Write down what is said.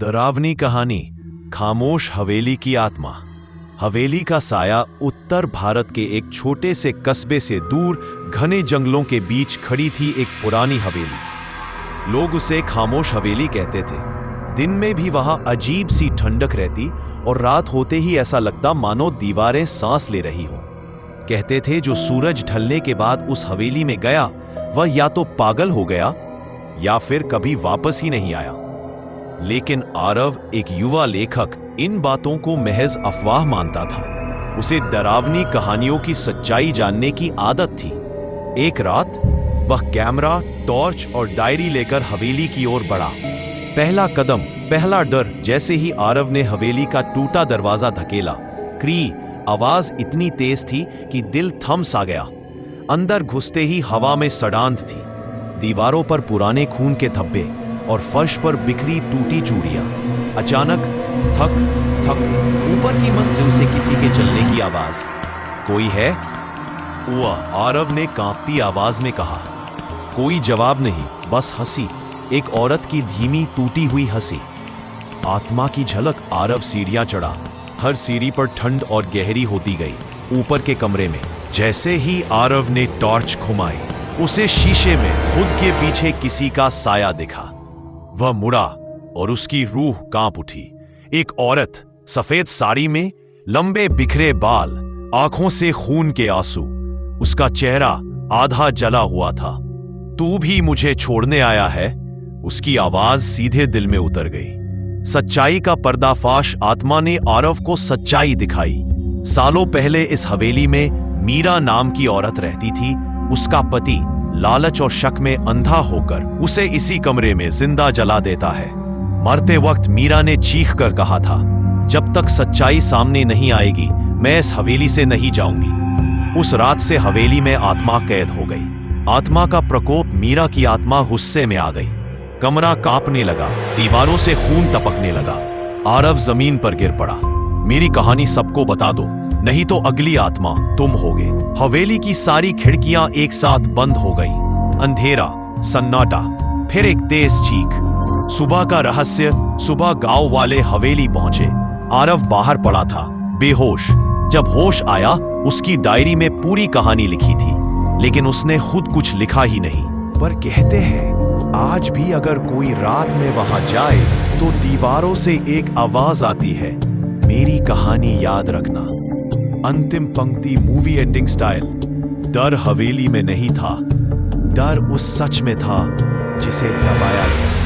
डरावनी कहानी खामोश हवेली की आत्मा। हवेली का साया उत्तर भारत के एक छोटे से कस्बे से दूर घने जंगलों के बीच खड़ी थी एक पुरानी हवेली। लोग उसे खामोश हवेली कहते थे। दिन में भी वहां अजीब सी ठंडक रहती और रात होते ही ऐसा लगता मानो दीवारें सांस ले रही हो। कहते थे जो सूरज ढलने के बाद उस हवेली में गया वह या तो पागल हो गया या फिर कभी वापस ही नहीं आया। लेकिन आरव, एक युवा लेखक, इन बातों को महज अफवाह मानता था। उसे डरावनी कहानियों की सच्चाई जानने की आदत थी। एक रात वह कैमरा, टॉर्च और डायरी लेकर हवेली की ओर बढ़ा। पहला कदम, पहला डर। जैसे ही आरव ने हवेली का टूटा दरवाजा धकेला, क्री आवाज इतनी तेज थी कि दिल थम सा गया। अंदर घुसते ही हवा में सड़ांध थी। दीवारों पर पुराने खून के धब्बे और फर्श पर बिखरी टूटी चूड़ियां। अचानक थक थक ऊपर की मंजिल से किसी के चलने की आवाज। कोई है? वह आरव ने कांपती आवाज में कहा। कोई जवाब नहीं, बस हंसी, एक औरत की धीमी टूटी हुई हंसी। आत्मा की झलक। आरव सीढ़ियां चढ़ा। हर सीढ़ी पर ठंड और गहरी होती गई। ऊपर के कमरे में जैसे ही आरव ने टॉर्च घुमाई, उसे शीशे में खुद के पीछे किसी का साया दिखा। वह मुड़ा और उसकी रूह कांप उठी। एक औरत, सफेद साड़ी में, लंबे बिखरे बाल, आंखों से खून के आंसू। उसका चेहरा आधा जला हुआ था। तू भी मुझे छोड़ने आया है? उसकी आवाज सीधे दिल में उतर गई। सच्चाई का पर्दाफाश। आत्मा ने आरव को सच्चाई दिखाई। सालों पहले इस हवेली में मीरा नाम की औरत रहती थी। उसका पति लालच और शक में अंधा होकर उसे इसी कमरे में जिंदा जला देता है। मरते वक्त मीरा ने चीख कर कहा था, जब तक सच्चाई सामने नहीं आएगी मैं इस हवेली से नहीं जाऊंगी। उस रात से हवेली में आत्मा कैद हो गई। आत्मा का प्रकोप। मीरा की आत्मा गुस्से में आ गई। कमरा कांपने लगा, दीवारों से खून टपकने लगा। आरव जमीन पर गिर पड़ा। मेरी कहानी सबको बता दो, नहीं तो अगली आत्मा तुम होगे। हवेली की सारी खिड़कियां एक साथ बंद हो गई। अंधेरा, सन्नाटा, फिर एक तेज चीख। सुबह का रहस्य। सुबह गांव वाले हवेली पहुंचे। आरव बाहर पड़ा था, बेहोश। जब होश आया, उसकी डायरी में पूरी कहानी लिखी थी, लेकिन उसने खुद कुछ लिखा ही नहीं। पर कहते हैं आज भी अगर कोई रात में वहां जाए तो दीवारों से एक आवाज आती है, मेरी कहानी याद रखना। अंतिम पंक्ति मूवी एंडिंग स्टाइल। डर हवेली में नहीं था, डर उस सच में था जिसे दबाया गया।